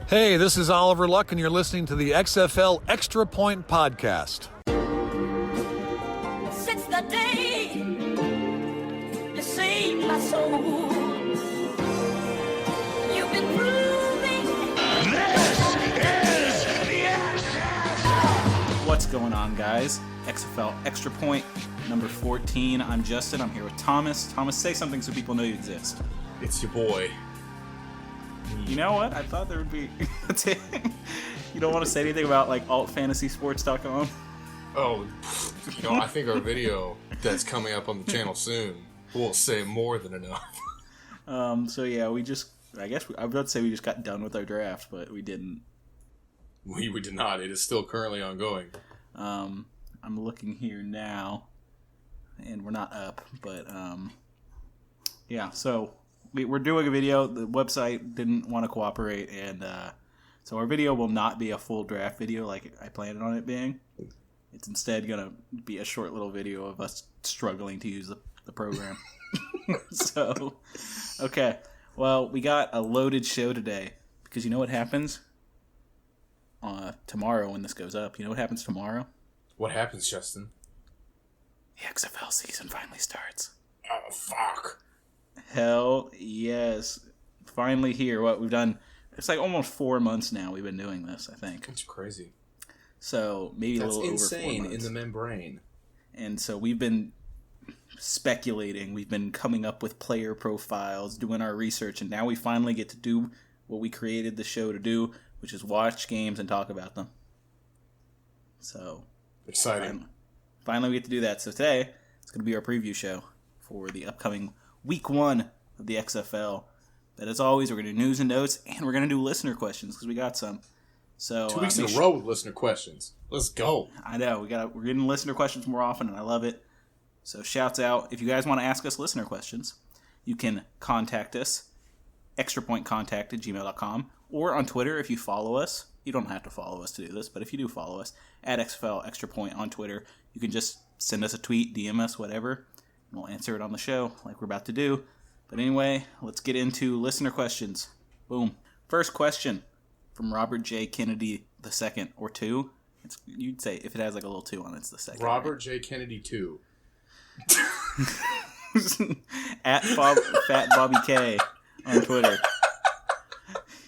Hey, this is Oliver Luck, and you're listening to the XFL Extra Point Podcast. Since the day you saved my soul, you've been proving This is the XFL. What's going on, guys? XFL Extra Point, number 14. I'm Justin. I'm here with Thomas. Thomas, say something so people know you exist. It's your boy. You know what? I thought there would be... You don't want to say anything about, like, altfantasysports.com? Oh, I think our video that's coming up on the channel soon will say more than enough. So, yeah, we just... I was about to say we just got done with our draft, but we didn't. We did not. It is still currently ongoing. I'm looking here now, and we're not up, but, yeah, so... We're doing a video. The website didn't want to cooperate, and so our video will not be a full draft video like I planned on it being. It's instead going to be a short little video of us struggling to use the program. So, okay. Well, we got a loaded show today because you know what happens tomorrow when this goes up? You know what happens tomorrow? What happens, Justin? The XFL season finally starts. Oh, fuck. Hell yes. Finally here. What we've done, it's like almost 4 months now we've been doing this, I think. That's crazy. So maybe That's a little insane over 4 months. in the membrane. And so we've been speculating. We've been coming up with player profiles, doing our research, and now we finally get to do what we created the show to do, which is watch games and talk about them. So Exciting. Finally we get to do that. So today, it's going to be our preview show for the upcoming Week 1 of the XFL. But as always, we're going to do news and notes, and we're going to do listener questions, because we got some. So 2 weeks in a row with listener questions. Let's go. I know, we're getting listener questions more often, and I love it. So shouts out. If you guys want to ask us listener questions, you can contact us, extrapointcontact@gmail.com, or on Twitter if you follow us. You don't have to follow us to do this, but if you do follow us, at XFL Extra Point on Twitter, you can just send us a tweet, DM us, whatever. We'll answer it on the show like we're about to do. But anyway, let's get into listener questions. Boom. First question from Robert J. Kennedy II, or 2. You'd say if it has like a little 2 on it, it's the second. Robert J. Kennedy 2. At Fat Bobby K on Twitter.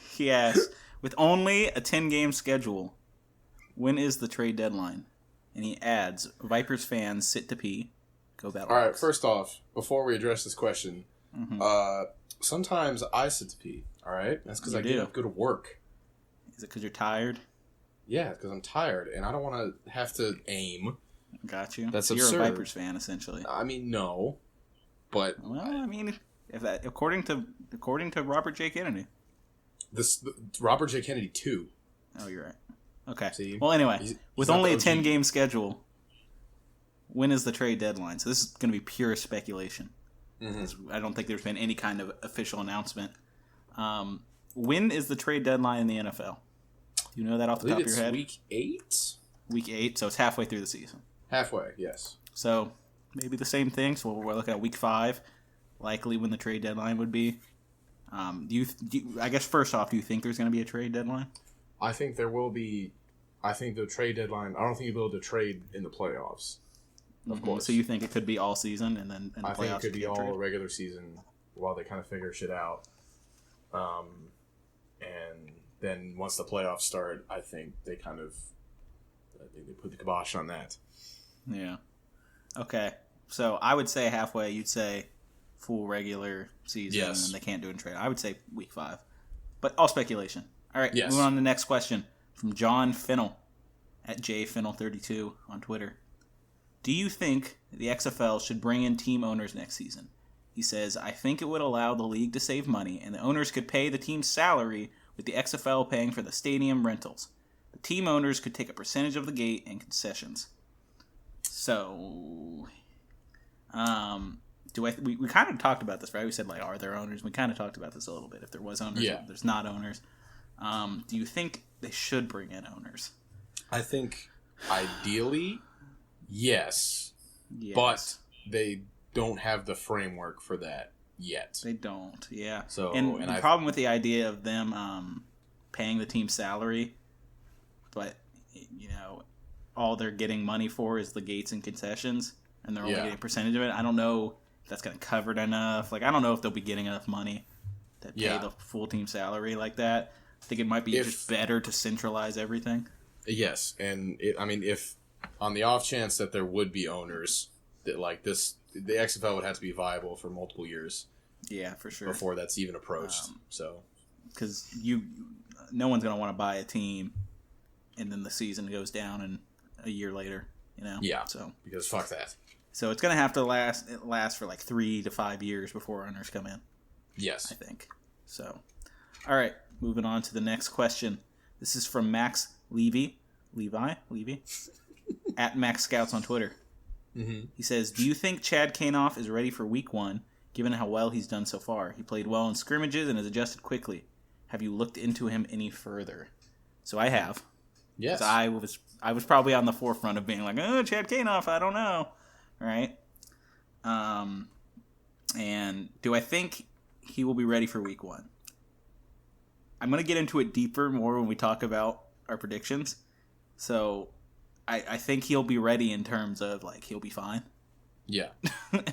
He asks, with only a 10-game schedule, when is the trade deadline? And he adds, Vipers fans sit to pee. Go Battle All right, Hawks. first off, before we address this question, sometimes I sit to pee, all right? That's because I get up, go to work. Is it because you're tired? Yeah, because I'm tired, and I don't want to have to aim. Got you. That's so absurd. You're a Vipers fan, essentially. I mean, no, but... Well, I mean, if that according to Robert J. Kennedy. Robert J. Kennedy 2. Oh, you're right. Okay. See? Well, anyway, He's with not only a the OG. 10-game schedule, when is the trade deadline? So this is going to be pure speculation. I don't think there's been any kind of official announcement. When is the trade deadline in the NFL? Do you know that off the top of your head? Week 8? Week 8, so it's halfway through the season. Halfway, yes. So maybe the same thing. So we're looking at week 5, likely when the trade deadline would be. I guess first off, do you think there's going to be a trade deadline? I think there will be. I think the trade deadline. I don't think you'll be able to trade in the playoffs. Of course. So you think it could be all season and then in the I playoffs? think it could be all trade? regular season while they kind of figure shit out. And then once the playoffs start, I think they put the kibosh on that. Yeah. Okay. So I would say halfway. You'd say full regular season, Yes. and then they can't do it in trade. I would say week 5, but all speculation. All right. Yes. Moving on to the next question from John Finnell at jfinnell32 on Twitter. Do you think the XFL should bring in team owners next season? He says, I think it would allow the league to save money, and the owners could pay the team's salary with the XFL paying for the stadium rentals. The team owners could take a percentage of the gate and concessions. So, we kind of talked about this, right? We said, like, are there owners? We kind of talked about this a little bit. If there was owners, if there's not owners. Do you think they should bring in owners? I think ideally, yes. But they don't have the framework for that yet. They don't, yeah. So, and the problem with the idea of them paying the team salary, but all they're getting money for is the gates and concessions, and they're only getting a percentage of it. I don't know if that's going to cover it enough. Like, I don't know if they'll be getting enough money to pay the full team salary like that. I think it might be just better to centralize everything. Yes, and if on the off chance that there would be owners that like this, the XFL would have to be viable for multiple years. Yeah, for sure. Before that's even approached. Because no one's going to want to buy a team, and then the season goes down and a year later, Yeah. So because fuck that. So it's going to have to last for like 3 to 5 years before owners come in. Yes. I think. So, all right, moving on to the next question. This is from Max Levi, at Max Scouts on Twitter. Mm-hmm. He says, do you think Chad Kanoff is ready for week 1, given how well he's done so far? He played well in scrimmages and has adjusted quickly. Have you looked into him any further? So I have. Yes. I was probably on the forefront of being like, oh, Chad Kanoff, I don't know. Right? And do I think he will be ready for week 1? I'm going to get into it more when we talk about our predictions. So I think he'll be ready in terms of, like, he'll be fine. Yeah.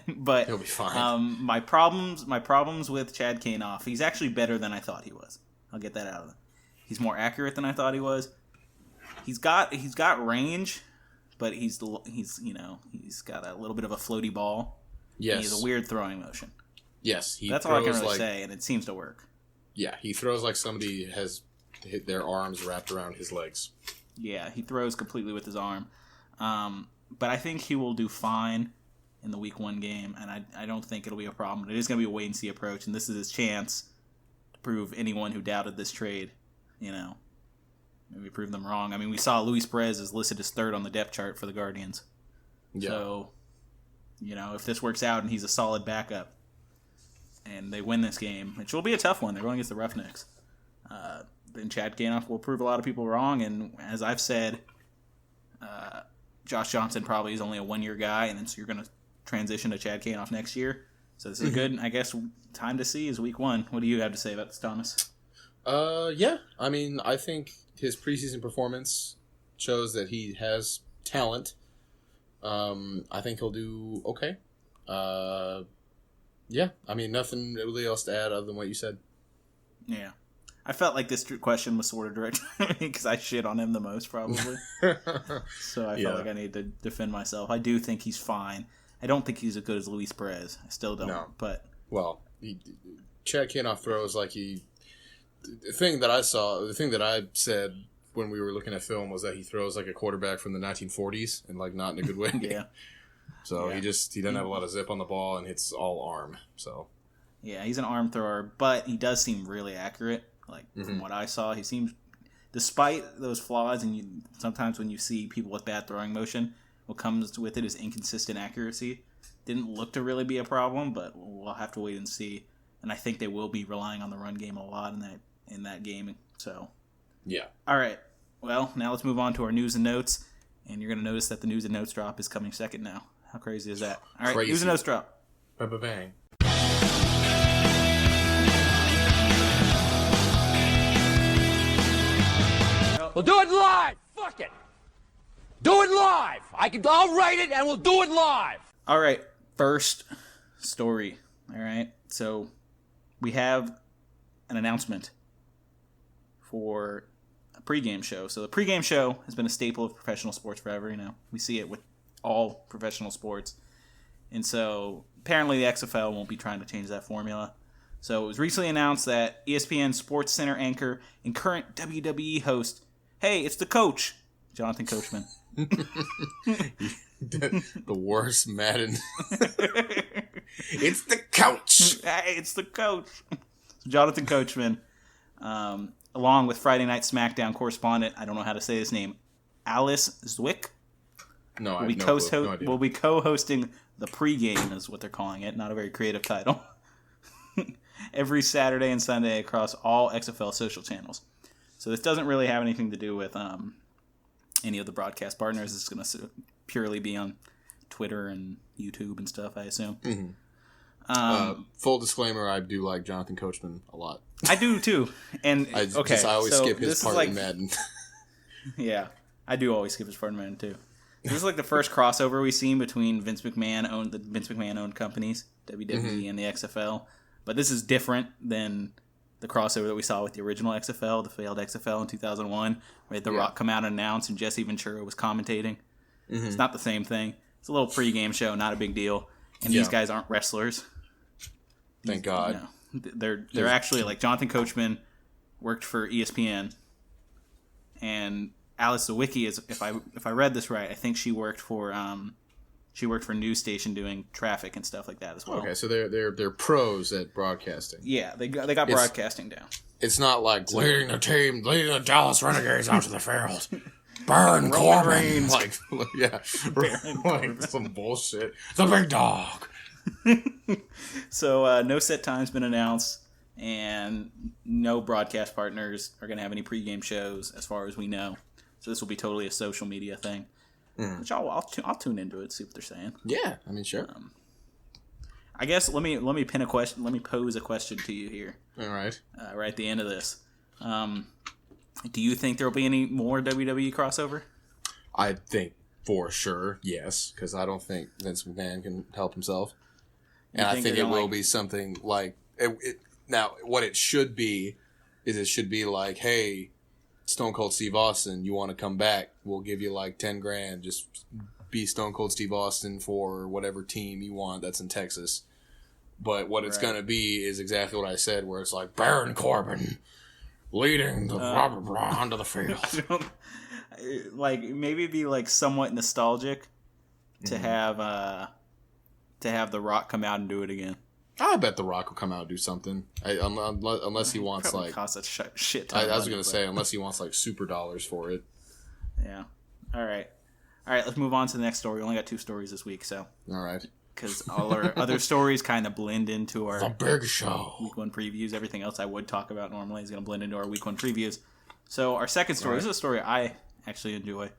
But he'll be fine. My problems with Chad Kanoff, he's actually better than I thought he was. I'll get that out of him. He's more accurate than I thought he was. He's got range, but he's got a little bit of a floaty ball. Yes. And he has a weird throwing motion. Yes. That's all I can really say, and it seems to work. Yeah, he throws like somebody has their arms wrapped around his legs. Yeah, he throws completely with his arm. But I think he will do fine in the week 1 game, and I don't think it'll be a problem. It is going to be a wait-and-see approach, and this is his chance to prove anyone who doubted this trade, maybe prove them wrong. I mean, we saw Luis Perez is listed as 3rd on the depth chart for the Guardians. Yeah. So, if this works out and he's a solid backup and they win this game, which will be a tough one, they're going against the Roughnecks, then Chad Kanoff will prove a lot of people wrong. And as I've said, Josh Johnson probably is only a 1-year guy, and then so you're going to transition to Chad Kanoff next year. So this is a good, I guess, time to see is week 1. What do you have to say about this, Thomas? Yeah. I mean, I think his preseason performance shows that he has talent. I think he'll do okay. Yeah. I mean, nothing really else to add other than what you said. Yeah. I felt like this question was sort of directed at me because I shit on him the most, probably. So I felt like I need to defend myself. I do think he's fine. I don't think he's as good as Luis Perez. I still don't. No. But Chad Kanoff throws like the thing that I said when we were looking at film was that he throws like a quarterback from the 1940s and like not in a good way. Yeah. So he doesn't have a lot of zip on the ball and it's all arm. So yeah, he's an arm thrower, but he does seem really accurate. Like from what I saw, he seems, despite those flaws, and sometimes when you see people with bad throwing motion, what comes with it is inconsistent accuracy. Didn't look to really be a problem, but we'll have to wait and see. And I think they will be relying on the run game a lot in that game. So yeah. All right. Well, now let's move on to our news and notes, and you're going to notice that the news and notes drop is coming second now. How crazy is that? All right, crazy. News and notes drop. Ba-ba-bang. We'll do it live. Fuck it. Do it live. I'll write it and we'll do it live. All right. First story. All right. So we have an announcement for a pregame show. So the pregame show has been a staple of professional sports forever. We see it with all professional sports. And so apparently the XFL won't be trying to change that formula. So it was recently announced that ESPN Sports Center anchor and current WWE host, hey, it's the coach, Jonathan Coachman. The worst Madden. It's the coach. Hey, it's the coach. Jonathan Coachman, along with Friday Night SmackDown correspondent, I don't know how to say his name, Alice Zwick. No, I have no idea. Will be co-hosting the pregame, is what they're calling it. Not a very creative title. Every Saturday and Sunday across all XFL social channels. So this doesn't really have anything to do with any of the broadcast partners. It's going to purely be on Twitter and YouTube and stuff, I assume. Full disclaimer: I do like Jonathan Coachman a lot. I do too. And I always skip his part like, in Madden. Yeah, I do always skip his part in Madden too. This is like the first crossover we've seen between Vince McMahon owned companies, WWE and the XFL. But this is different than the crossover that we saw with the original XFL, the failed XFL in 2001, where The Rock come out and announce and Jesse Ventura was commentating. It's not the same thing. It's a little pregame show, not a big deal. And these guys aren't wrestlers. Thank God. You know, they're actually like Jonathan Coachman worked for ESPN, and Alice Zawicki is, if I read this right, I think she worked for news station doing traffic and stuff like that as well. Okay, so they're pros at broadcasting. Yeah, they got broadcasting down. It's not like leading the Dallas Renegades out to the field. Baron Corbin, like like some bullshit. The big dog. So no set time's been announced, and no broadcast partners are going to have any pregame shows, as far as we know. So this will be totally a social media thing, which I'll tune into it, see what they're saying. Yeah, I mean, sure. I guess let me pin a question. Let me pose a question to you here. All right. Right at the end of this, do you think there will be any more WWE crossover? I think for sure, yes, because I don't think Vince McMahon can help himself. And I think it will be something like now. What it should be is it should be like, hey, Stone Cold Steve Austin, you want to come back? We'll give you like $10,000. Just be Stone Cold Steve Austin for whatever team you want that's in Texas. But what it's gonna be is exactly what I said, where it's like Baron Corbin leading the blah blah blah onto the field. Like maybe it'd be like somewhat nostalgic to have The Rock come out and do it again. I bet The Rock will come out and do something. Unless he wants probably like cost a shit ton. I was gonna say unless he wants like super dollars for it. Yeah. All right. Let's move on to the next story. We only got 2 stories this week, so. All right. Because all our other stories kind of blend into our The Big Show. Week 1 previews. Everything else I would talk about normally is going to blend into our Week 1 previews. So our second story, this is a story I actually enjoy.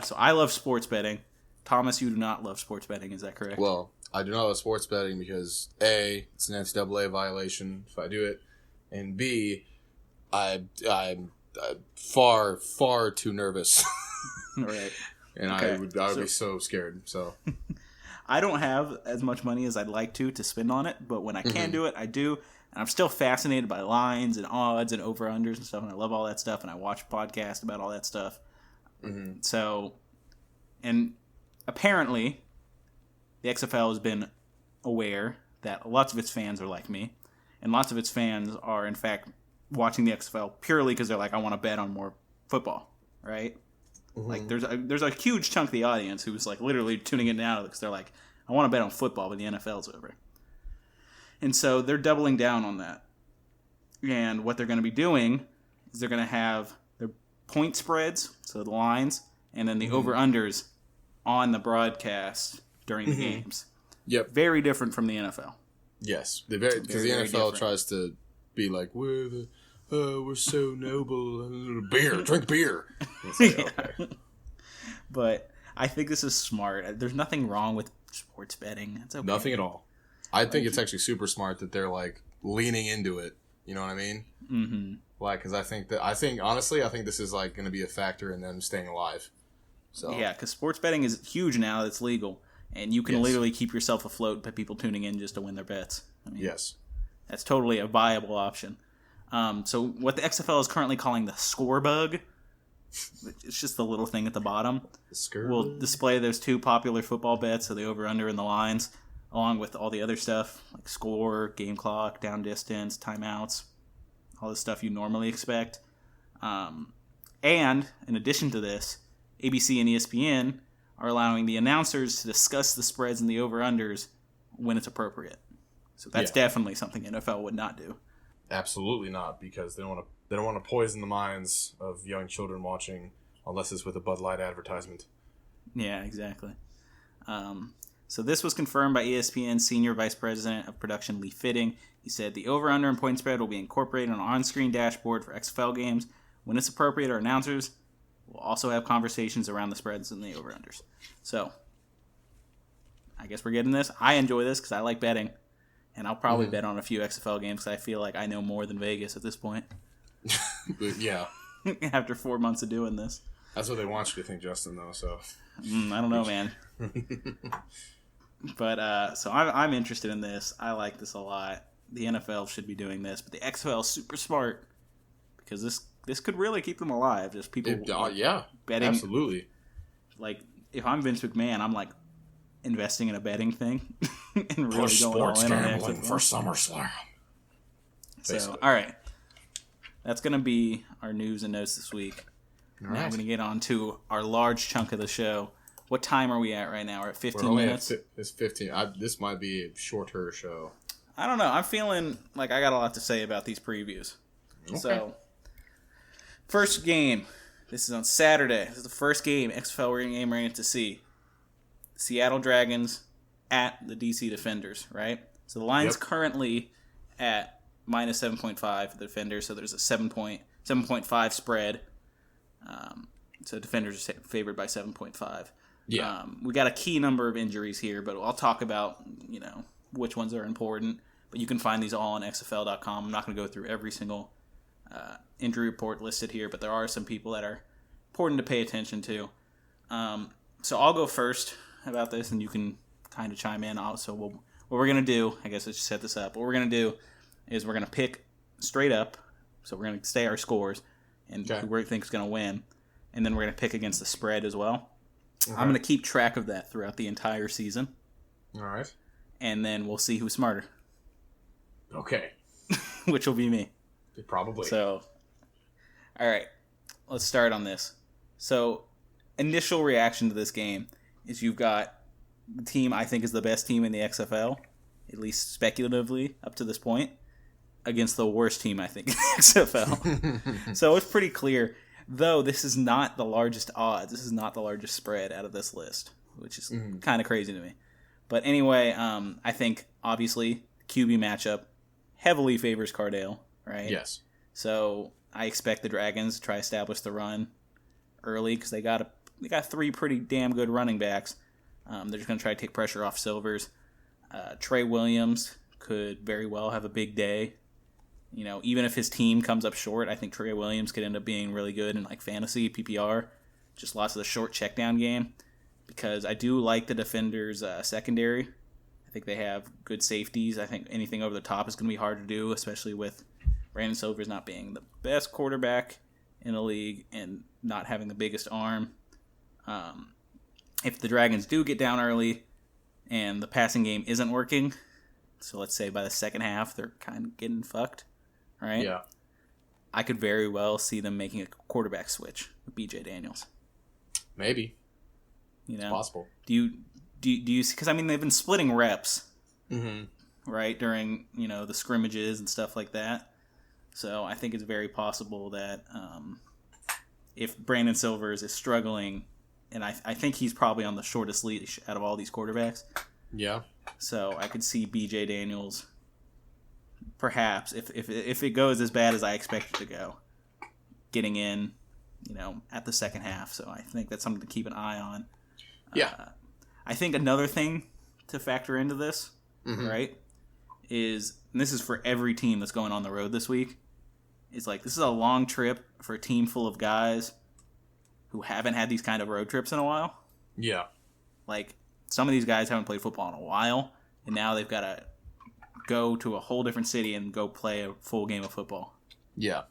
So I love sports betting. Thomas, you do not love sports betting. Is that correct? Well, I do not love sports betting because A, it's an NCAA violation if I do it, and B, I'm far too nervous. Right. And okay. I would be so scared. So I don't have as much money as I'd like to spend on it, but when I can do it, I do. And I'm still fascinated by lines and odds and over-unders and stuff, and I love all that stuff, and I watch podcasts about all that stuff. So, and apparently, the XFL has been aware that lots of its fans are like me, and lots of its fans are, in fact, watching the XFL purely because they're like, I want to bet on more football, right? Like, there's a huge chunk of the audience who's like literally tuning in now because they're like, I want to bet on football, but the NFL's over. And so they're doubling down on that. And what they're going to be doing is they're going to have their point spreads, so the lines, and then the over-unders on the broadcast during the games. Yep. Very different from the NFL. Yes, because the very NFL different. tries to be like, we're so noble. Drink beer. It's like, okay. But I think this is smart. There's nothing wrong with sports betting. It's okay. Nothing at all. I think it's actually super smart that they're like leaning into it. You know what I mean? Mm-hmm. Like, because I think honestly, this is like going to be a factor in them staying alive. So yeah, because sports betting is huge now that it's legal, and you can literally keep yourself afloat by people tuning in just to win their bets. I mean, yes, that's totally a viable option. So what the XFL is currently calling the score bug, it's just the little thing at the bottom, will display those 2 popular football bets, so the over-under and the lines, along with all the other stuff like score, game clock, down distance, timeouts, all the stuff you normally expect. And in addition to this, ABC and ESPN are allowing the announcers to discuss the spreads and the over-unders when it's appropriate. So that's definitely something NFL would not do. Absolutely not, because they don't want to poison the minds of young children watching, unless it's with a Bud Light advertisement. Yeah, exactly. So this was confirmed by ESPN's Senior Vice President of Production, Lee Fitting. He said the over-under and point spread will be incorporated on an on-screen dashboard for XFL games. When it's appropriate, our announcers will also have conversations around the spreads and the over-unders. So, I guess we're getting this. I enjoy this because I like betting. And I'll probably bet on a few XFL games because I feel like I know more than Vegas at this point. Yeah. After 4 months of doing this. That's what they want you to think, Justin, though, so. I don't know, man. But, so I'm interested in this. I like this a lot. The NFL should be doing this, but the XFL is super smart because this could really keep them alive. Just people betting. Absolutely. Like, if I'm Vince McMahon, I'm like investing in a betting thing and really Push going all sports in on gambling XFL. for SummerSlam. So, all right. That's going to be our news and notes this week. Now we're going to get on to our large chunk of the show. What time are we at right now? We're at 15 minutes? It's 15. This might be a shorter show. I don't know. I'm feeling like I got a lot to say about these previews. Okay. So, first game. This is on Saturday. This is the first game, XFL game we're going to see. Seattle Dragons at the DC Defenders, right? So the line's currently at minus 7.5 for the Defenders, so there's a 7.5 spread. So Defenders are favored by 7.5. Yeah. We got a key number of injuries here, but I'll talk about, which ones are important. But you can find these all on XFL.com. I'm not going to go through every single injury report listed here, but there are some people that are important to pay attention to. So I'll go first about this, and you can kind of chime in. Also, what we're going to do, I guess I should set this up. What we're going to do is we're going to pick straight up. So we're going to say our scores and who we think is going to win. And then we're going to pick against the spread as well. Okay. I'm going to keep track of that throughout the entire season. All right. And then we'll see who's smarter. Okay. Which will be me. Probably. So, all right. Let's start on this. So, initial reaction to this game is you've got the team I think is the best team in the XFL, at least speculatively up to this point, against the worst team I think in the XFL. So it's pretty clear, though this is not the largest odds. This is not the largest spread out of this list, which is kind of crazy to me. But anyway, I think obviously QB matchup heavily favors Cardale, right? Yes. So I expect the Dragons to try to establish the run early because they got three pretty damn good running backs. They're just going to try to take pressure off Silvers. Trey Williams could very well have a big day. Even if his team comes up short, I think Trey Williams could end up being really good in like fantasy, PPR. Just lots of the short check down game. Because I do like the Defenders' secondary. I think they have good safeties. I think anything over the top is going to be hard to do, especially with Brandon Silvers not being the best quarterback in the league and not having the biggest arm. If the Dragons do get down early and the passing game isn't working, so let's say by the second half they're kind of getting fucked, right? Yeah. I could very well see them making a quarterback switch with BJ Daniels. Maybe. It's possible. Do you see? Because they've been splitting reps, right, during the scrimmages and stuff like that. So I think it's very possible that if Brandon Silvers is struggling, and I think he's probably on the shortest leash out of all these quarterbacks. Yeah. So I could see BJ Daniels, perhaps if it goes as bad as I expect it to go, getting in, at the second half. So I think that's something to keep an eye on. Yeah. I think another thing to factor into this, right, is, and this is for every team that's going on the road this week, is like this is a long trip for a team full of guys who haven't had these kind of road trips in a while. Yeah. Like, some of these guys haven't played football in a while, and now they've got to go to a whole different city and go play a full game of football. Yeah.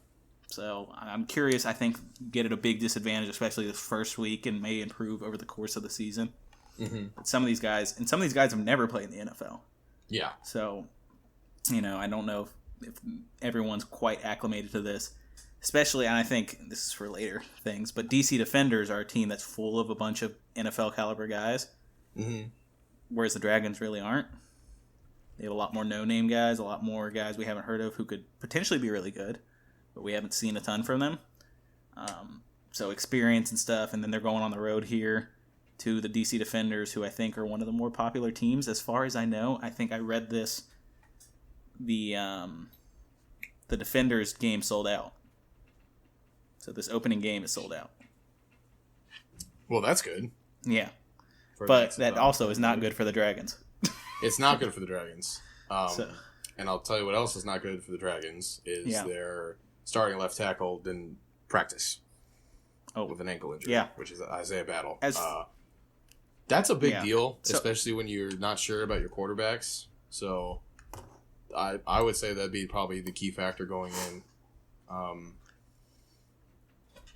So I'm curious. I think get at a big disadvantage, especially this first week, and may improve over the course of the season. But some of these guys have never played in the NFL. Yeah. So, I don't know if everyone's quite acclimated to this. Especially, and I think this is for later things, but DC Defenders are a team that's full of a bunch of NFL caliber guys. Whereas the Dragons really aren't. They have a lot more no-name guys, a lot more guys we haven't heard of who could potentially be really good, but we haven't seen a ton from them. So experience and stuff, and then they're going on the road here to the DC Defenders, who I think are one of the more popular teams. As far as I know, I think I read this, the Defenders game sold out. So this opening game is sold out. Well, that's good. Yeah. But that also is not good for the Dragons. It's not good for the Dragons. And I'll tell you what else is not good for the Dragons is their starting left tackle didn't practice with an ankle injury, which is Isaiah Battle. That's a big deal, especially when you're not sure about your quarterbacks. So I would say that'd be probably the key factor going in.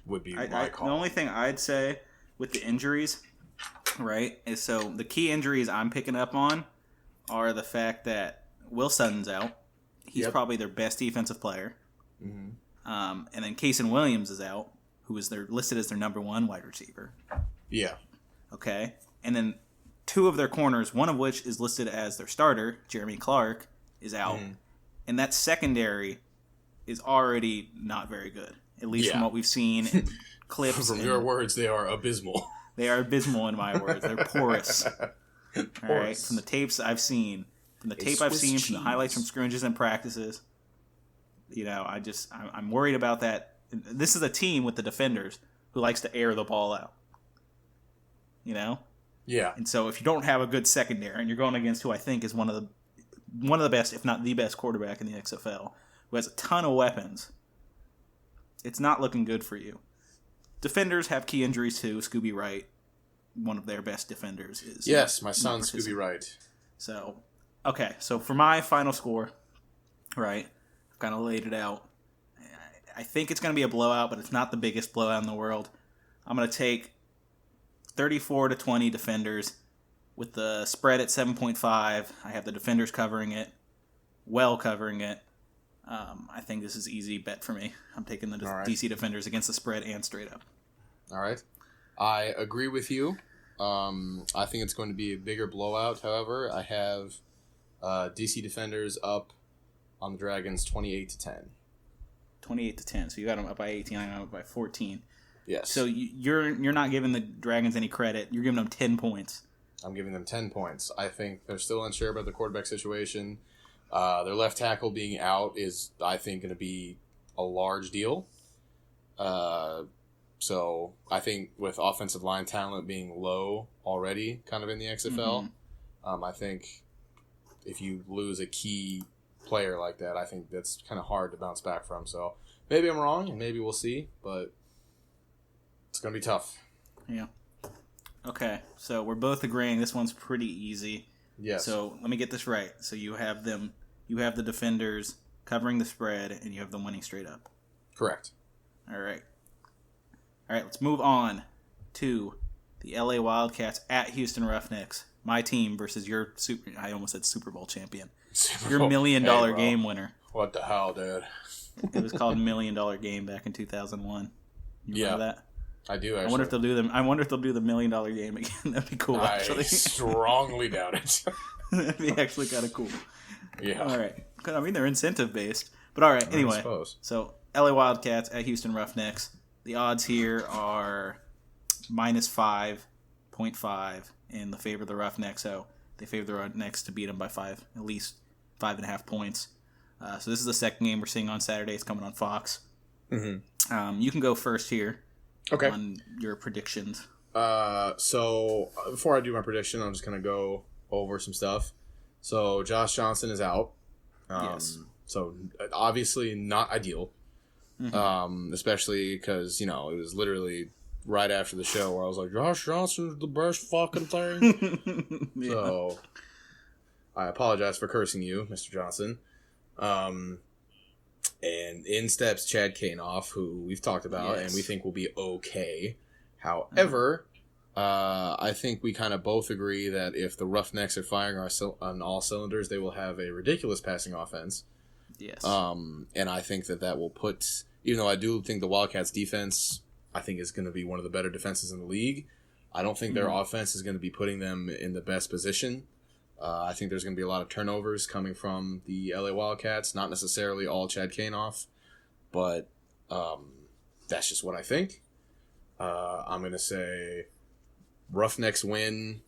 Would be my call. The only thing I'd say with the injuries, right, is so the key injuries I'm picking up on are the fact that Will Sutton's out. He's probably their best defensive player. Mm-hmm. And then Kason Williams is out, who is listed as their number 1 wide receiver. Yeah. Okay. And then 2 of their corners, one of which is listed as their starter, Jeremy Clark, is out. Mm-hmm. And that secondary is already not very good, at least from what we've seen in clips. From your words, they are abysmal. They are abysmal in my words. They're porous. All right. From the tapes I've seen, from the highlights from scrimmages and practices, I'm worried about that. This is a team with the defenders who likes to air the ball out. Yeah. And so if you don't have a good secondary and you're going against who I think is one of the best, if not the best quarterback in the XFL, who has a ton of weapons, it's not looking good for you. Defenders have key injuries too. Scooby Wright, one of their best defenders, is my son Scooby Wright. So, okay. So for my final score, right, I've kind of laid it out. I think it's going to be a blowout, but it's not the biggest blowout in the world. I'm going to take 34-20 defenders with the spread at 7.5. I have the defenders covering it, covering it. I think this is an easy bet for me. I'm taking the DC defenders against the spread and straight up. All right. I agree with you. I think it's going to be a bigger blowout. However, I have DC defenders up on the Dragons 28-10. 28-10. So you got them up by 18. I got them up by 14. Yes. So you're not giving the Dragons any credit. You're giving them 10 points. I'm giving them 10 points. I think they're still unsure about the quarterback situation. Their left tackle being out is, I think, going to be a large deal. So I think with offensive line talent being low already, kind of in the XFL, I think if you lose a key player like that, I think that's kind of hard to bounce back from. So maybe I'm wrong, and maybe we'll see, but it's going to be tough. Yeah. Okay, so we're both agreeing this one's pretty easy. Yes. So let me get this right. So you have the defenders covering the spread, and you have them winning straight up. Correct. All right, let's move on to the LA Wildcats at Houston Roughnecks. My team versus your I almost said Super Bowl champion. Your $1 million game winner. What the hell, dude? It was called $1 Million Game back in 200001. You remember that? I do, actually. I wonder if they'll do the $1 Million Game again. That'd be cool, actually. I strongly doubt it. That'd be actually kind of cool. Yeah. All right. I mean, they're incentive-based. But all right, anyway. So, LA Wildcats at Houston Roughnecks. The odds here are minus 5.5 in the favor of the Roughnecks. So, they favor the Roughnecks to beat them by at least 5.5 points. So, this is the second game we're seeing on Saturday. It's coming on Fox. Mm-hmm. You can go first here. Okay. On your predictions. So before I do my prediction, I'm just going to go over some stuff. So Josh Johnson is out. Yes. So obviously not ideal. Mm-hmm. Especially because, it was literally right after the show where I was like, Josh Johnson's the best fucking thing. Yeah. So I apologize for cursing you, Mr. Johnson. And in steps Chad Kanoff, who we've talked about and we think will be okay. However, I think we kind of both agree that if the Roughnecks are firing on all cylinders, they will have a ridiculous passing offense. Yes. And I think that will put, even though I do think the Wildcats defense, I think is going to be one of the better defenses in the league, I don't think their offense is going to be putting them in the best position. I think there's going to be a lot of turnovers coming from the LA Wildcats. Not necessarily all Chad Kanoff, but that's just what I think. I'm going to say Roughnecks win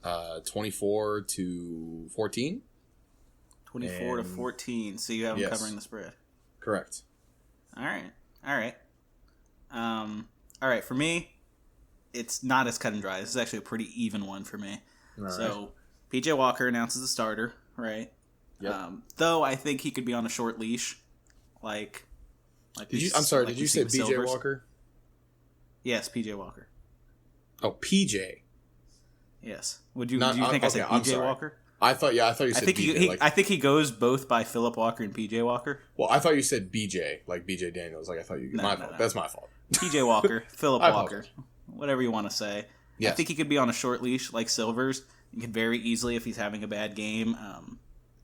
24-14. 24-14. So you have them covering the spread. Correct. All right. All right. For me, it's not as cut and dry. This is actually a pretty even one for me. Right. So, PJ Walker announces the starter right? Yep. Though I think he could be on a short leash, like. Did you say B.J. Walker? Yes, P.J. Walker. Oh, P.J. Yes. Do you think I said B.J. Walker? I thought you said BJ. I think he goes both by Philip Walker and P.J. Walker. Well, I thought you said B.J. like B.J. Daniels. Like I thought you. My fault. That's my fault. P.J. Walker, Philip Walker, whatever you want to say. Yes. I think he could be on a short leash like Silvers. He could very easily, if he's having a bad game,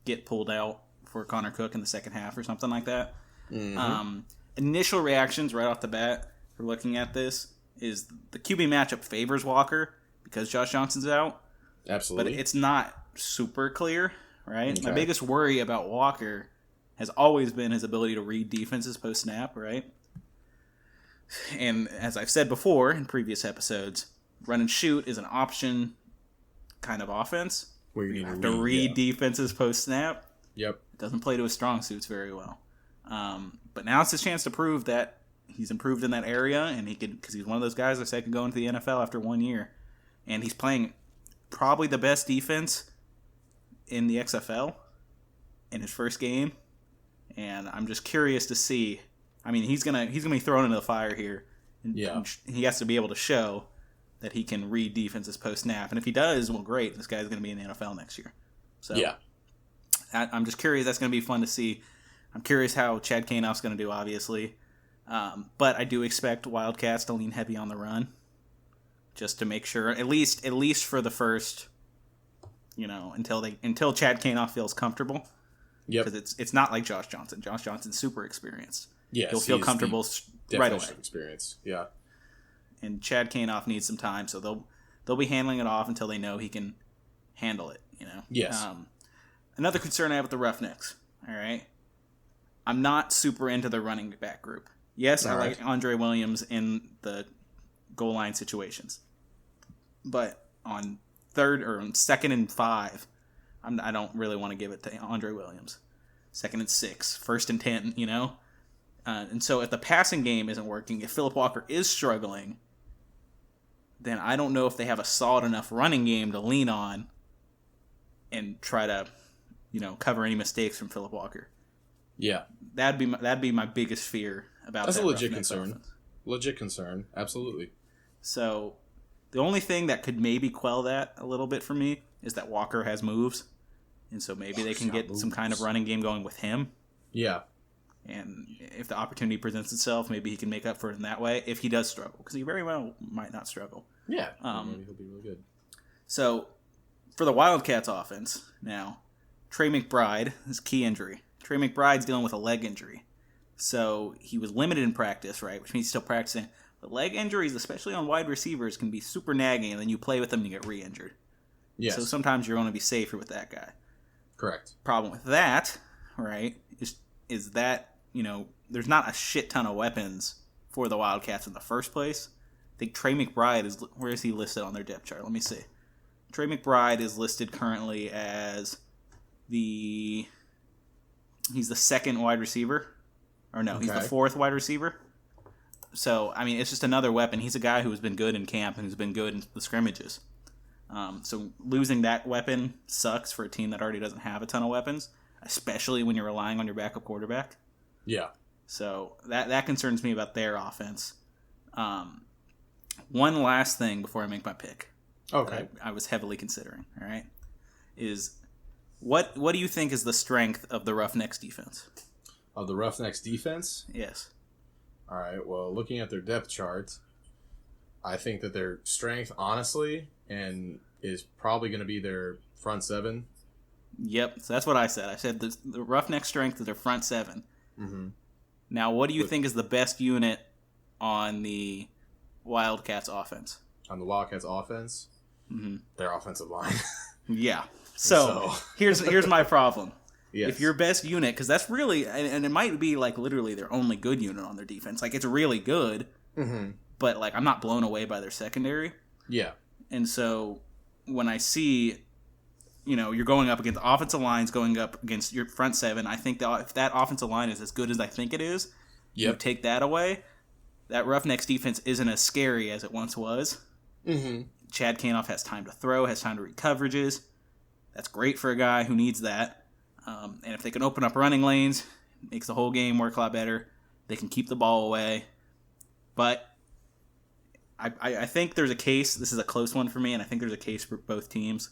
get pulled out for Connor Cook in the second half or something like that. Mm-hmm. Initial reactions right off the bat for looking at this is the QB matchup favors Walker because Josh Johnson's out. Absolutely. But it's not super clear, right? Okay. My biggest worry about Walker has always been his ability to read defenses post-snap, right? And as I've said before in previous episodes, run and shoot is an option kind of offense. Where you have to read defenses post-snap. Yep. It doesn't play to his strong suits very well. But now it's his chance to prove that he's improved in that area, and he could, because he's one of those guys that said could go into the NFL after 1 year. And he's playing probably the best defense in the XFL in his first game, and I'm just curious to see. I mean, he's gonna be thrown into the fire here. And he has to be able to show that he can read defenses post snap, and if he does, well, great. This guy's gonna be in the NFL next year. So yeah, I'm just curious. That's gonna be fun to see. I'm curious how Chad Kanoff's gonna do, obviously, but I do expect Wildcats to lean heavy on the run, just to make sure, at least for the first, until Chad Kanoff feels comfortable. Yep. Because it's not like Josh Johnson. Josh Johnson's super experienced. Yes, he'll feel comfortable right away. Experience. Yeah. And Chad Kanoff needs some time, so they'll be handling it off until they know he can handle it. Yes. Another concern I have with the Roughnecks. All right. I'm not super into the running back group. Yes, I like Andre Williams in the goal line situations, but on third or on 2nd and 5, I don't really want to give it to Andre Williams. 2nd and 6, 1st and 10, and so if the passing game isn't working, if Philip Walker is struggling, then I don't know if they have a solid enough running game to lean on and try to, cover any mistakes from Philip Walker. Yeah, that'd be my biggest fear about. That's that a legit Roughnecks concern. offense. Legit concern, absolutely. So, the only thing that could maybe quell that a little bit for me is that Walker has moves, and so maybe they can get some kind of running game going with him. Yeah. And if the opportunity presents itself, maybe he can make up for it in that way if he does struggle, because he very well might not struggle. Yeah. Maybe he'll be really good. So, for the Wildcats offense, now, Trey McBride is key injury. Trey McBride's dealing with a leg injury. So, he was limited in practice, right, which means he's still practicing. But leg injuries, especially on wide receivers, can be super nagging, and then you play with them and you get re-injured. Yes. So sometimes you're going to be safer with that guy. Correct. Problem with that, right, is that, there's not a shit ton of weapons for the Wildcats in the first place. I think Trey McBride where is he listed on their depth chart? Let me see. Trey McBride is listed currently as he's the 2nd wide receiver. Or no, he's the 4th wide receiver. So, I mean, it's just another weapon. He's a guy who has been good in camp and who's been good in the scrimmages. So losing that weapon sucks for a team that already doesn't have a ton of weapons, especially when you're relying on your backup quarterback. Yeah. So that concerns me about their offense. One last thing before I make my pick. Okay. I was heavily considering, all right, is what do you think is the strength of the Roughnecks defense? Of the Roughnecks defense? Yes. All right. Well, looking at their depth chart, I think that their strength, honestly, and is probably going to be their front 7. Yep. So that's what I said. I said the Roughnecks' strength is their front 7. Mm-hmm. Now, what do you think is the best unit on the Wildcats offense? On the Wildcats offense? Mm-hmm. Their offensive line. Yeah. So here's my problem. Yes. If your best unit, because that's really, and it might be like literally their only good unit on their defense. Like, it's really good, but like I'm not blown away by their secondary. Yeah. And so when I see, you're going up against offensive lines, going up against your front 7, I think that if that offensive line is as good as I think it is, you take that away, that Roughnecks defense isn't as scary as it once was. Mm-hmm. Chad Kanoff has time to throw, has time to read coverages. That's great for a guy who needs that. And if they can open up running lanes, it makes the whole game work a lot better. They can keep the ball away. But I think there's a case. This is a close one for me, and I think there's a case for both teams.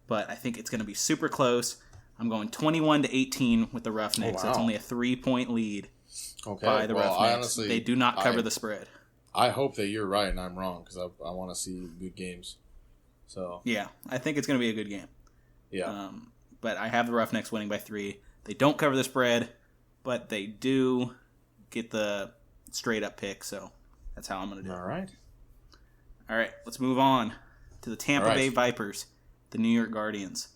But I think it's going to be super close. I'm going 21-18 with the Roughnecks. Oh, wow. That's only a 3-point lead by the well, Roughnecks. Honestly, they do not cover the spread. I hope that you're right and I'm wrong because I want to see good games. So Yeah, I think it's going to be a good game. yeah, But I have the Roughnecks winning by 3. They don't cover the spread, but they do get the straight-up pick, so that's how I'm going to do it. all right. All right, let's move on to the Tampa Bay Vipers, the New York Guardians.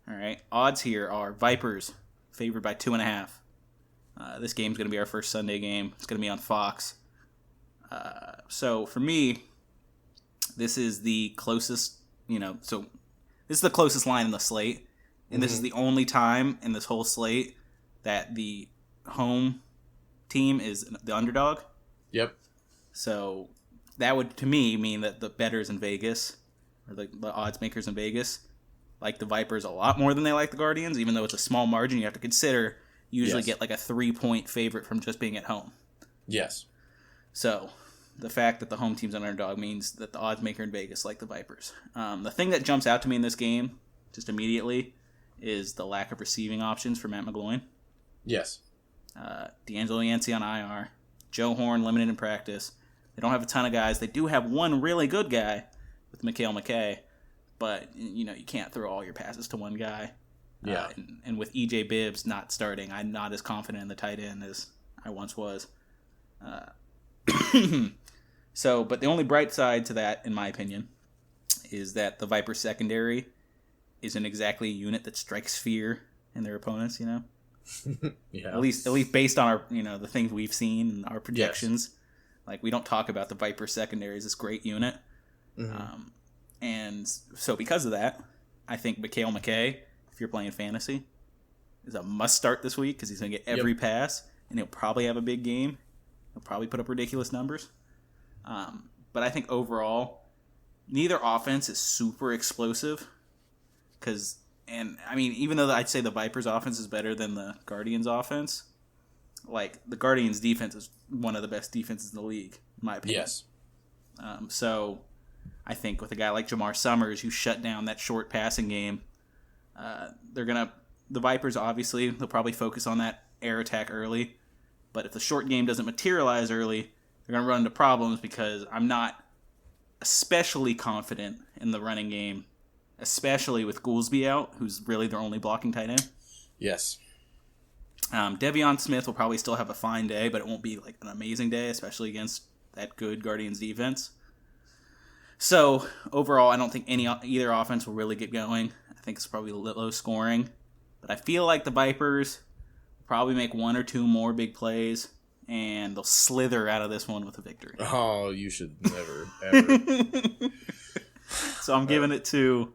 All right, odds here are Vipers favored by 2.5. This game's going to be our first Sunday game. It's going to be on Fox. So for me, this is the closest, so this is the closest line in the slate. And this is the only time in this whole slate that the home team is the underdog. Yep. So that would, to me, mean that the bettors in Vegas, or the odds makers in Vegas, like the Vipers a lot more than they like the Guardians, even though it's a small margin. You have to consider usually get like a 3-point favorite from just being at home. Yes. So the fact that the home team's an underdog means that the odds maker in Vegas like the Vipers. The thing that jumps out to me in this game, just immediately, is the lack of receiving options for Matt McGloin. Yes. D'Angelo Yancey on IR. Joe Horn limited in practice. They don't have a ton of guys. They do have one really good guy with Mikhail McKay, but you can't throw all your passes to one guy. Yeah. And with EJ Bibbs not starting, I'm not as confident in the tight end as I once was. But the only bright side to that, in my opinion, is that the Viper secondary isn't exactly a unit that strikes fear in their opponents. Yeah. At least based on our the things we've seen and our projections. Yes. Like, we don't talk about the Viper secondary as this great unit. Mm-hmm. And so because of that, I think Mikhail McKay, if you're playing fantasy, is a must start this week because he's going to get every pass, and he'll probably have a big game. He'll probably put up ridiculous numbers. But I think overall, neither offense is super explosive. Even though I'd say the Vipers' offense is better than the Guardians' offense, like, the Guardians' defense is one of the best defenses in the league, in my opinion. Yes. So I think with a guy like Jamar Summers, who shut down that short passing game, the Vipers, obviously, they'll probably focus on that air attack early. But if the short game doesn't materialize early, they're going to run into problems because I'm not especially confident in the running game, especially with Goolsby out, who's really their only blocking tight end. Yes. Devion Smith will probably still have a fine day, but it won't be like an amazing day, especially against that good Guardians defense. So overall, I don't think either offense will really get going. I think it's probably low scoring, but I feel like the Vipers will probably make 1 or 2 more big plays, and they'll slither out of this one with a victory. Oh, you should never, ever. So I'm giving it to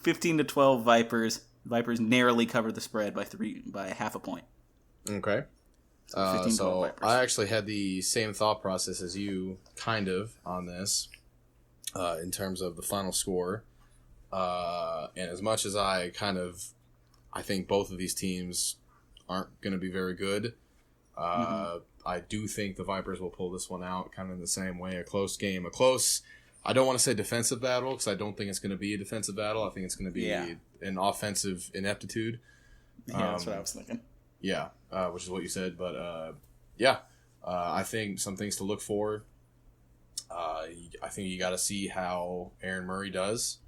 15-12 Vipers. Vipers narrowly covered the spread by half a point. Okay. So I actually had the same thought process as you, kind of, on this, in terms of the final score. And as much as I think both of these teams aren't going to be very good, I do think the Vipers will pull this one out kind of in the same way. A close game. I don't want to say defensive battle, because I don't think it's going to be a defensive battle. I think it's going to be an offensive ineptitude. Yeah, that's what I was thinking. Yeah, which is what you said. But, I think some things to look for. I think you got to see how Aaron Murray does.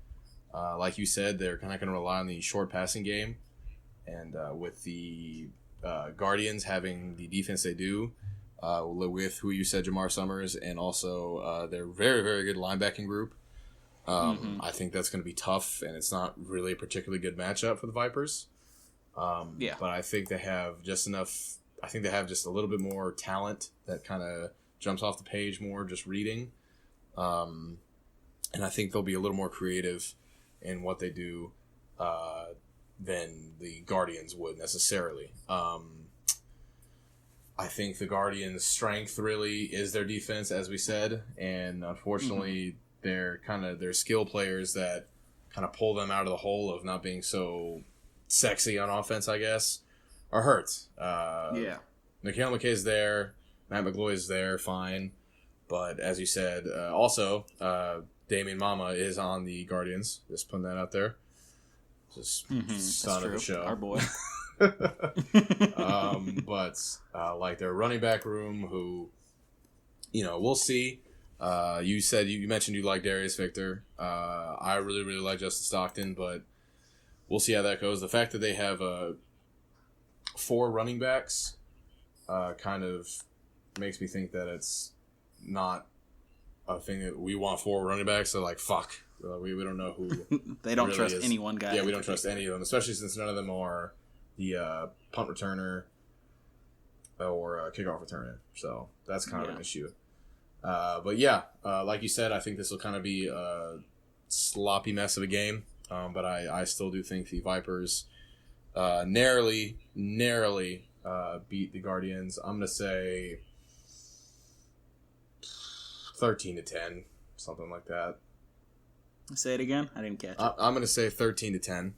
Like you said, they're kind of going to rely on the short passing game. And with the Guardians having the defense they do, with who you said, Jamar Summers, and also their very, very good linebacking group, I think that's going to be tough, and it's not really a particularly good matchup for the Vipers. But I think they have just enough. I think they have just a little bit more talent that kind of jumps off the page more just reading. And I think they'll be a little more creative in what they do than the Guardians would necessarily. I think the Guardians' strength really is their defense, as we said, and unfortunately, they're skill players that kind of pull them out of the hole of not being so sexy on offense, I guess, are hurt. Nikhil McKay's there. Matt McGloy's there, fine. But as you said, also, Damian Mama is on the Guardians. Just putting that out there. Just son of the show. Our boy. But like their running back room, who, we'll see. You mentioned you like Darius Victor. I really, really like Justin Stockton, but we'll see how that goes. The fact that they have 4 running backs kind of makes me think that it's not a thing that we want 4 running backs. So like, fuck. We don't know who. They don't really trust is. any one guy. Yeah, we don't trust any of them, especially since none of them are the punt returner or kickoff returner. So that's kind of an issue. But yeah, like you said, I think this will kind of be a sloppy mess of a game. But I still do think the Vipers narrowly beat the Guardians. I'm going to say 13-10, something like that. Say it again? I didn't catch it. I'm going to say 13-10.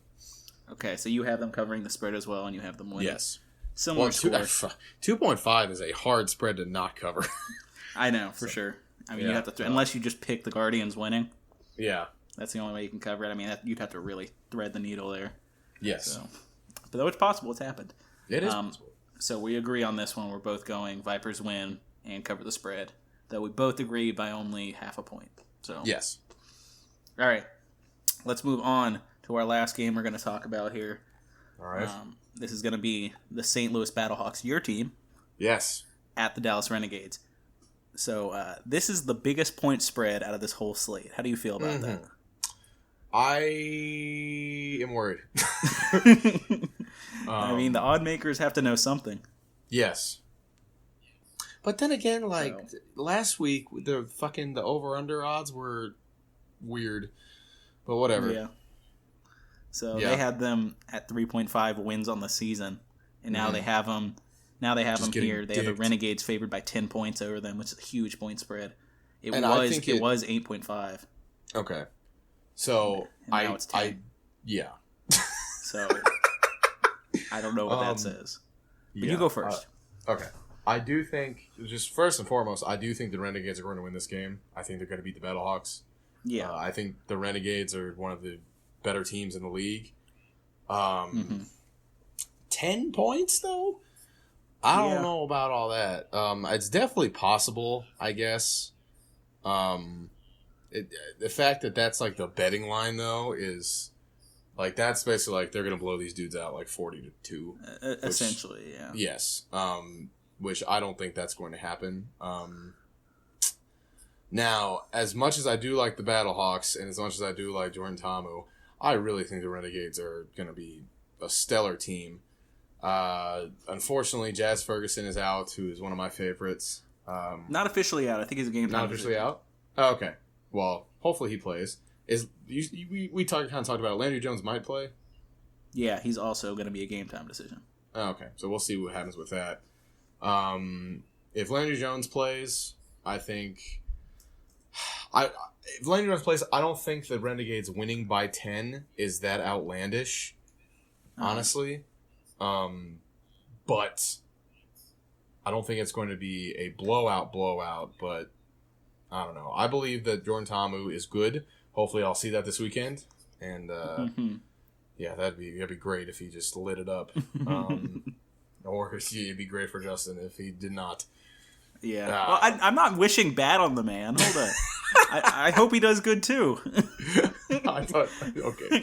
Okay, so you have them covering the spread as well, and you have them winning. Yes. Similar score. 2.5 is a hard spread to not cover. I know, for sure. I mean, you have to unless you just pick the Guardians winning. Yeah. That's the only way you can cover it. I mean, you'd have to really thread the needle there. Yes. So. But though it's possible, it's happened. It is possible. So we agree on this one. We're both going Vipers win and cover the spread. Though we both agree by only half a point. So yes. All right. Let's move on to our last game we're going to talk about here. All right. This is going to be the St. Louis Battlehawks, your team. Yes. At the Dallas Renegades. So this is the biggest point spread out of this whole slate. How do you feel about that? I am worried. I mean, the odd makers have to know something. Yes. But then again, last week, the over-under odds were weird. But whatever. Yeah. So they had them at 3.5 wins on the season, and now they have them. Now they have them here. They have the Renegades favored by 10 points over them, which is a huge point spread. It was 8.5. Okay. So now it's 10. Yeah. So I don't know what that says. But you go first. Okay. I do think, just first and foremost, I do think the Renegades are going to win this game. I think they're going to beat the Battlehawks. Yeah. I think the Renegades are one of the better teams in the league. 10 points, though? I don't know about all that. It's definitely possible, I guess. The fact that that's like the betting line, though, is like that's basically like they're going to blow these dudes out like 40-2. Essentially, yeah. Yes. Which I don't think that's going to happen. Now, as much as I do like the Battlehawks and as much as I do like Jordan Ta'amu, I really think the Renegades are going to be a stellar team. Unfortunately, Jazz Ferguson is out, who is one of my favorites. Not officially out. I think he's a game time. Not officially out? Oh, okay. Well, hopefully he plays. We kind of talked about it. Landry Jones might play? Yeah, he's also going to be a game time decision. Oh, okay. So we'll see what happens with that. If Landry Jones plays, I think... if Landry Jones plays, I don't think the Renegades winning by 10 is that outlandish, honestly. But I don't think it's going to be a blowout, but I don't know. I believe that Jordan Ta'amu is good. Hopefully I'll see that this weekend. And, yeah, that'd be great if he just lit it up. Or it'd be great for Justin if he did not. Yeah. Well, I'm not wishing bad on the man. Hold on. I hope he does good, too. I thought, okay,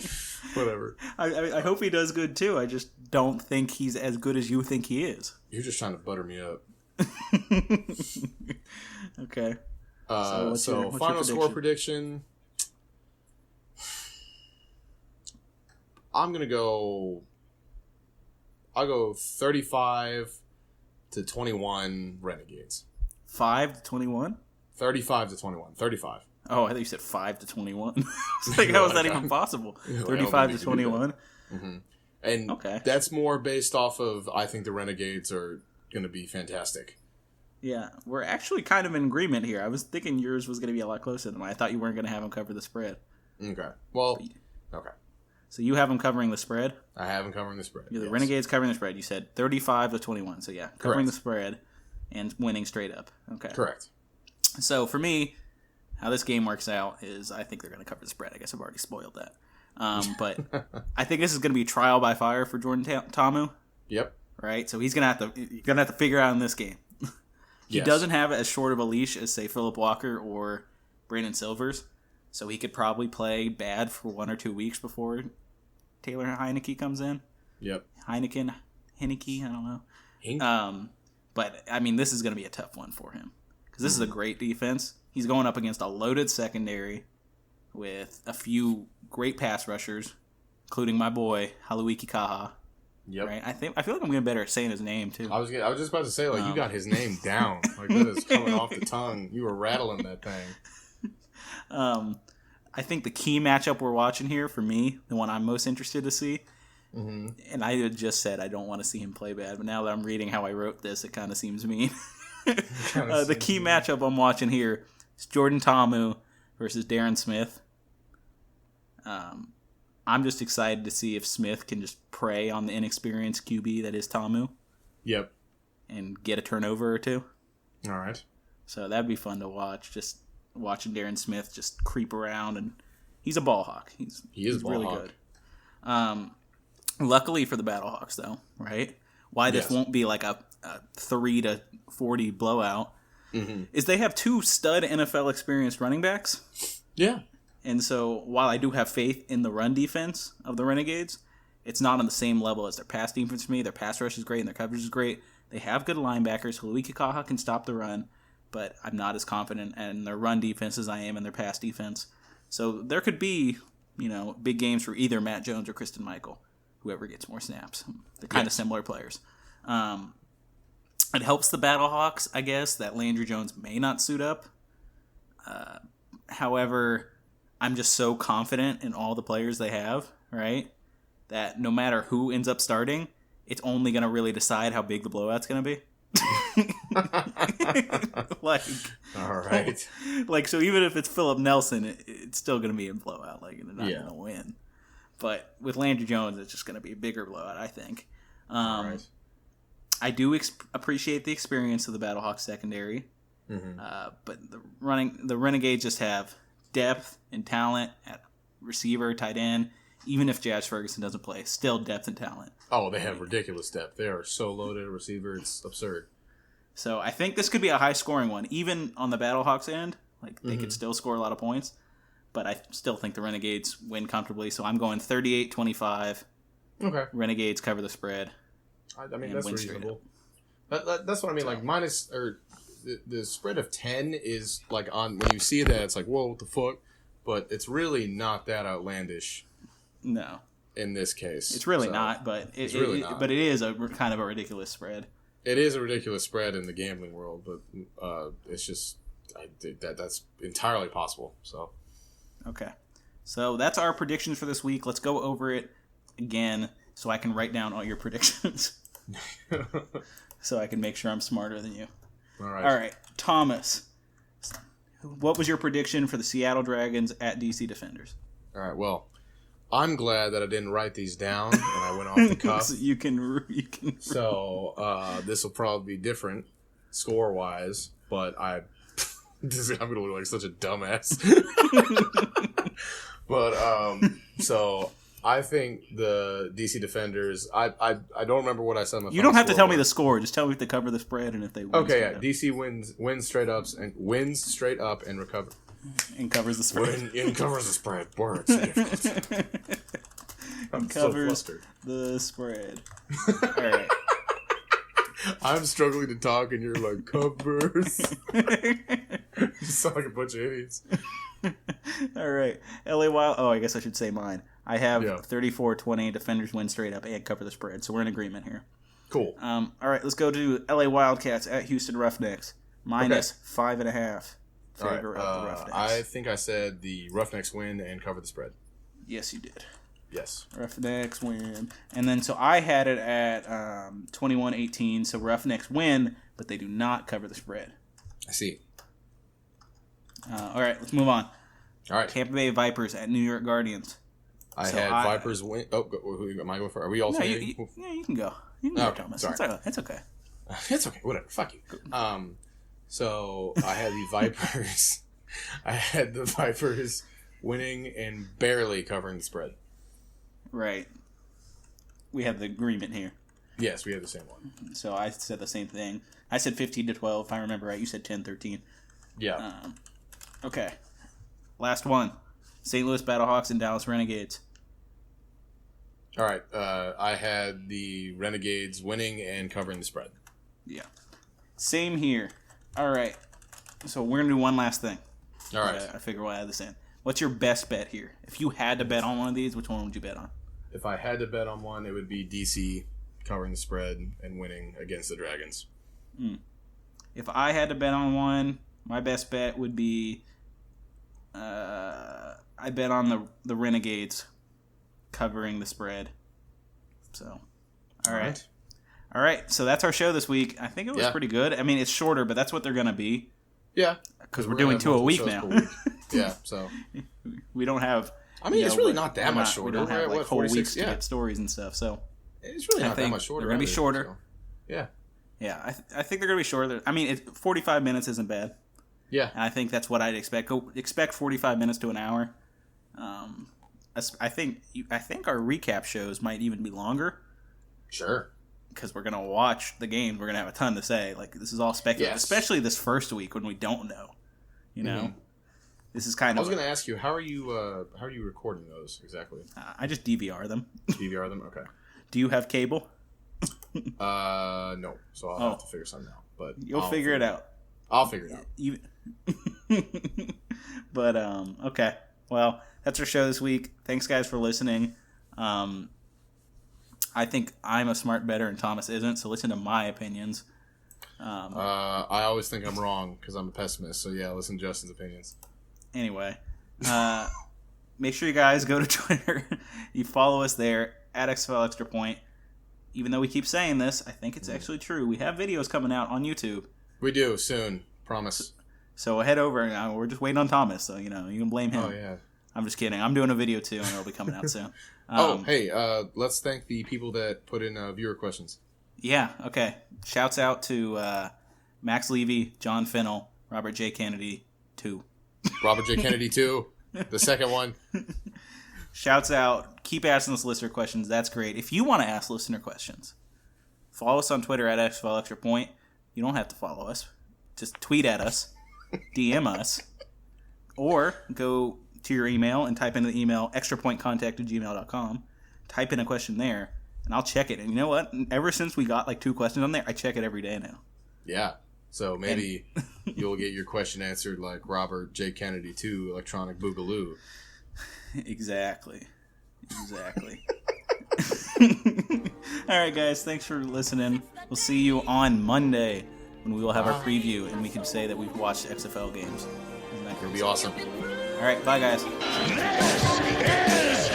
whatever. I hope he does good, too. I just don't think he's as good as you think he is. You're just trying to butter me up. Okay. What's final score prediction? I'll go 35-21 Renegades. 5-21? 35-21. 35. Oh, I thought you said 5-21. Like, how is that even possible? 35-21? Mm-hmm. And that's more based off of, I think the Renegades are going to be fantastic. Yeah, we're actually kind of in agreement here. I was thinking yours was going to be a lot closer than mine. I thought you weren't going to have them cover the spread. Okay. Well, Okay. So you have them covering the spread? I have them covering the spread. The yes. Renegades covering the spread. You said 35-21. So yeah, covering Correct. the spread and winning straight up. Okay. Correct. So for me, how this game works out is I think they're going to cover the spread. I guess I've already spoiled that. But I think this is going to be trial by fire for Jordan Ta'amu. Yep. Right? So you're going to have to figure out in this game. He Yes. doesn't have as short of a leash as, say, Philip Walker or Brandon Silvers. So he could probably play bad for 1 or 2 weeks before Taylor Heineke comes in. Yep. Heineke, I don't know. Hink? But, I mean, this is going to be a tough one for him. Because this is a great defense. He's going up against a loaded secondary with a few great pass rushers, including my boy, Haluiki Kaha. Yep. Right? I feel like I'm getting better at saying his name, too. I was just about to say, like, you got his name down. Like, that is coming off the tongue. You were rattling that thing. I think the key matchup we're watching here, for me, the one I'm most interested to see, and I had just said I don't want to see him play bad, but now that I'm reading how I wrote this, it kind of seems mean. The key matchup I'm watching here is Jordan Ta'amu versus Darren Smith. I'm just excited to see if Smith can just prey on the inexperienced QB that is Ta'amu Yep. and get a turnover or two. All right. So that'd be fun to watch, just watching Darren Smith just creep around, and he's a ball hawk. He is he's a ball really hawk. good. Luckily for the Battlehawks, though, right? Why this Yes. won't be like a 3-40 blowout is they have 2 stud NFL experienced running backs. Yeah. And so while I do have faith in the run defense of the Renegades, it's not on the same level as their pass defense for me. Their pass rush is great and their coverage is great. They have good linebackers. Haluiki Kaha can stop the run, but I'm not as confident in their run defense as I am in their pass defense. So there could be, big games for either Matt Jones or Kristen Michael, whoever gets more snaps. They're kind of similar players. It helps the Battlehawks, I guess, that Landry Jones may not suit up. However, I'm just so confident in all the players they have, right, that no matter who ends up starting, it's only going to really decide how big the blowout's going to be. All right. So even if it's Philip Nelson, it's still going to be a blowout. Like, they're not Yeah. going to win. But with Landry Jones, it's just going to be a bigger blowout, I think. All right. I do appreciate the experience of the Battlehawks secondary, but the Renegades just have depth and talent at receiver, tight end. Even if Jazz Ferguson doesn't play, still depth and talent. Oh, they have ridiculous depth. They are so loaded at receiver, it's absurd. So I think this could be a high-scoring one. Even on the Battlehawks end, they could still score a lot of points. But I still think the Renegades win comfortably, so I'm going 38-25. Okay. Renegades cover the spread. I mean, and that's win straight reasonable. That's what I mean. Like, minus, or the spread of 10 is, like, on, when you see that, it's like, whoa, what the fuck? But it's really not that outlandish. No. In this case. It's really not, but it's really not. But it is a kind of a ridiculous spread. It is a ridiculous spread in the gambling world, but it's just that's entirely possible. So, okay, so that's our predictions for this week. Let's go over it again, so I can write down all your predictions, so I can make sure I'm smarter than you. All right, Thomas. What was your prediction for the Seattle Dragons at DC Defenders? All right. Well, I'm glad that I didn't write these down and I went off the cuff. So you can. So this will probably be different score wise, but I'm gonna look like such a dumbass. But so I think the DC Defenders. I don't remember what I said. You don't have to tell me the score. Just tell me if they cover the spread and if they win. Okay, yeah. DC wins straight up and recover. And covers the spread. And covers the spread. Words. I'm covers so flustered. the spread. All right. I'm struggling to talk, and you're like, covers. You sound like a bunch of idiots. All right. LA Wild. Oh, I guess I should say mine. I have Yeah. 34-20. Defenders win straight up and cover the spread. So we're in agreement here. Cool. All right. Let's go to LA Wildcats at Houston Roughnecks. Minus 5.5. Favor of the Roughnecks. I think I said the Roughnecks win and cover the spread. Yes, you did. Yes. Roughnecks win. And then so I had it at 21-18. So Roughnecks win, but they do not cover the spread. I see. All right, let's move on. All right. Tampa Bay Vipers at New York Guardians. I had Vipers win. Oh, am I going for? Are we all saying? Yeah, you can go. You can go, Thomas. Sorry. It's okay. It's okay. Whatever. Fuck you. So I had the Vipers. I had the Vipers winning and barely covering the spread. Right. We have the agreement here. Yes, we have the same one. So I said the same thing. I said 15-12, if I remember right. You said 10-13. Yeah. Okay. Last one. St. Louis Battlehawks and Dallas Renegades. All right. I had the Renegades winning and covering the spread. Yeah. Same here. All right. So we're going to do one last thing. All right. I figure we'll add this in. What's your best bet here? If you had to bet on one of these, which one would you bet on? If I had to bet on one, it would be DC covering the spread and winning against the Dragons. If I had to bet on one, my best bet would be I bet on the Renegades covering the spread. So, all right. All right, so that's our show this week. I think it was pretty good. I mean, it's shorter, but that's what they're going to be. Yeah. Because we're doing 2 a week now. Yeah, so. We don't have... I mean, it's really not that much shorter. We don't have like whole weeks to get stories and stuff, so... It's really not that much shorter. They're going to be shorter. So. Yeah. Yeah, I think they're going to be shorter. I mean, 45 minutes isn't bad. Yeah. And I think that's what I'd expect. Expect 45 minutes to an hour. I think our recap shows might even be longer. Sure. Because we're going to watch the games. We're going to have a ton to say. Like, this is all speculative. Yes. Especially this first week when we don't know. You know? Mm-hmm. This is kind of... I was going to ask you, how are you recording those exactly? I just DVR them. DVR them? Okay. Do you have cable? No. So I'll have to figure something out. But You'll figure it out. I'll figure it out. But, okay. Well, that's our show this week. Thanks, guys, for listening. I think I'm a smart bettor and Thomas isn't, so listen to my opinions. I always think I'm wrong because I'm a pessimist, so yeah, listen to Justin's opinions. Anyway, make sure you guys go to Twitter. You follow us there, at XFL Extra Point. Even though we keep saying this, I think it's actually true. We have videos coming out on YouTube. We do, soon. Promise. So head over. We're just waiting on Thomas, so, you can blame him. Oh, yeah. I'm just kidding. I'm doing a video, too, and it'll be coming out soon. Let's thank the people that put in viewer questions. Yeah, okay. Shouts out to Max Levy, John Fennell, Robert J. Kennedy, 2. Robert J. Kennedy, 2. The second one. Shouts out. Keep asking us listener questions. That's great. If you want to ask listener questions, follow us on Twitter at XFL Extra Point. You don't have to follow us. Just tweet at us. DM us. Or go to your email and type into the email extrapointcontact@gmail.com. Type in a question there, and I'll check it. And you know what? Ever since we got like 2 questions on there, I check it every day now. Yeah. So maybe you'll get your question answered like Robert J. Kennedy 2, Electronic Boogaloo. Exactly. All right, guys. Thanks for listening. We'll see you on Monday when we will have our preview and we can say that we've watched XFL games. It'll be awesome. All right. Bye, guys. This is